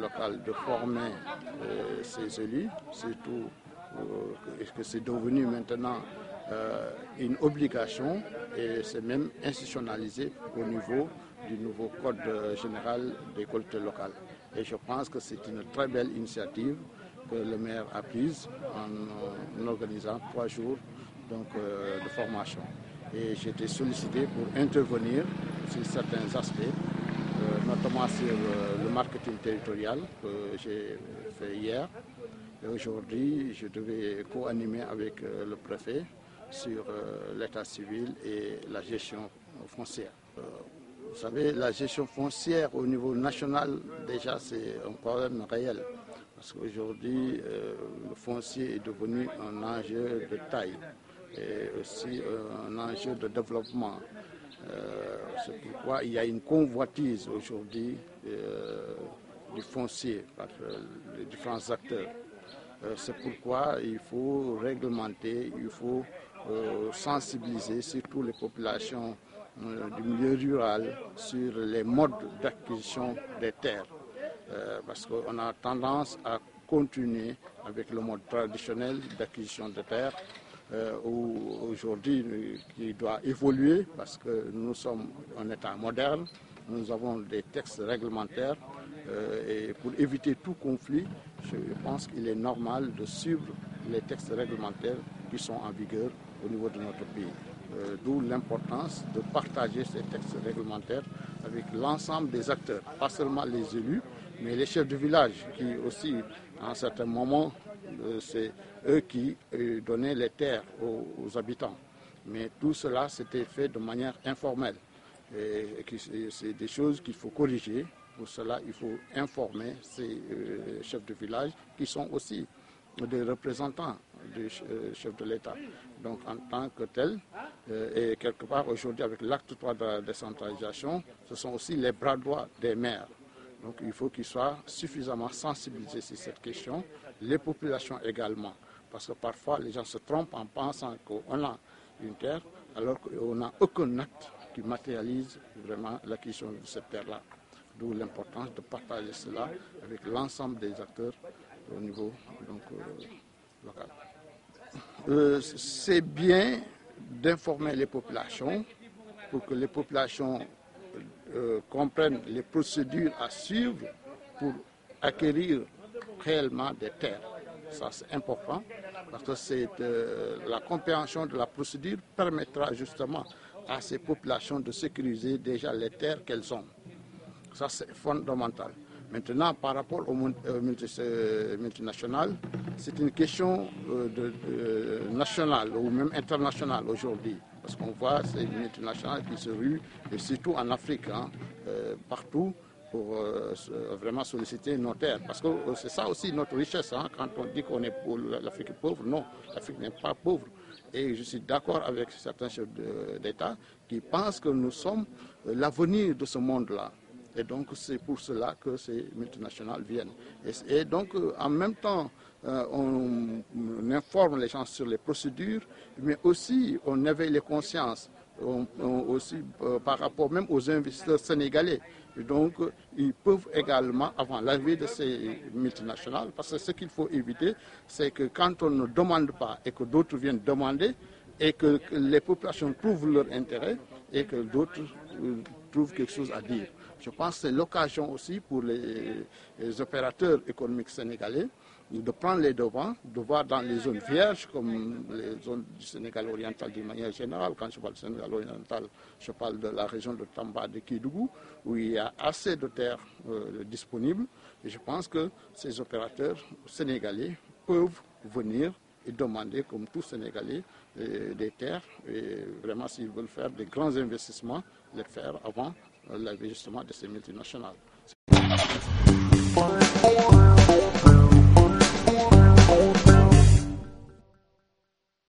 locale de former ses élus, surtout que c'est devenu maintenant une obligation et c'est même institutionnalisé au niveau du nouveau Code général des collectivités locales. Et je pense que c'est une très belle initiative que le maire a prise en organisant 3 jours de formation. Et j'ai été sollicité pour intervenir sur certains aspects, notamment sur le marketing territorial que j'ai fait hier. Et aujourd'hui, je devais co-animer avec le préfet sur l'état civil et la gestion foncière. Vous savez, la gestion foncière au niveau national, déjà, c'est un problème réel. Parce qu'aujourd'hui, le foncier est devenu un enjeu de taille et aussi un enjeu de développement. C'est pourquoi il y a une convoitise aujourd'hui du foncier par les différents acteurs. C'est pourquoi il faut réglementer, il faut sensibiliser surtout les populations du milieu rural sur les modes d'acquisition des terres. Parce qu'on a tendance à continuer avec le mode traditionnel d'acquisition de terres, aujourd'hui qui doit évoluer parce que nous sommes un État moderne, nous avons des textes réglementaires et pour éviter tout conflit, je pense qu'il est normal de suivre les textes réglementaires qui sont en vigueur au niveau de notre pays. D'où l'importance de partager ces textes réglementaires avec l'ensemble des acteurs, pas seulement les élus, mais les chefs de village qui aussi, à un certain moment, c'est eux qui donnaient les terres aux habitants. Mais tout cela s'était fait de manière informelle. Et c'est des choses qu'il faut corriger. Pour cela, il faut informer ces chefs de village qui sont aussi des représentants du chef de l'État. Donc en tant que tel, et quelque part aujourd'hui avec l'acte 3 de la décentralisation, ce sont aussi les bras droits des maires. Donc il faut qu'ils soient suffisamment sensibilisés sur cette question, les populations également. Parce que parfois les gens se trompent en pensant qu'on a une terre alors qu'on n'a aucun acte qui matérialise vraiment l'acquisition de cette terre-là. D'où l'importance de partager cela avec l'ensemble des acteurs au niveau local. C'est bien d'informer les populations pour que les populations comprennent les procédures à suivre pour acquérir réellement des terres. Ça, c'est important parce que la compréhension de la procédure permettra justement à ces populations de sécuriser déjà les terres qu'elles ont. Ça, c'est fondamental. Maintenant, par rapport aux multinationales, c'est une question nationale ou même internationale aujourd'hui. Parce qu'on voit ces multinationales qui se ruent, et surtout en Afrique, partout, pour vraiment solliciter nos terres. Parce que c'est ça aussi notre richesse. Quand on dit qu'on est l'Afrique est pauvre, non, l'Afrique n'est pas pauvre. Et je suis d'accord avec certains chefs d'État qui pensent que nous sommes l'avenir de ce monde-là. Et donc c'est pour cela que ces multinationales viennent. Et donc en même temps, on informe les gens sur les procédures, mais aussi on éveille les consciences, aussi par rapport même aux investisseurs sénégalais. Et donc ils peuvent également, avant l'arrivée de ces multinationales, parce que ce qu'il faut éviter, c'est que quand on ne demande pas et que d'autres viennent demander, et que les populations trouvent leur intérêt, et que d'autres trouvent quelque chose à dire. Je pense que c'est l'occasion aussi pour les opérateurs économiques sénégalais de prendre les devants, de voir dans les zones vierges, comme les zones du Sénégal oriental d'une manière générale. Quand je parle du Sénégal oriental, je parle de la région de Tamba, de Kédougou, où il y a assez de terres disponibles. Et je pense que ces opérateurs sénégalais peuvent venir et demander, comme tous Sénégalais, des terres. Et vraiment, s'ils veulent faire des grands investissements, les faire avant l'arrivée justement de ces multinationales.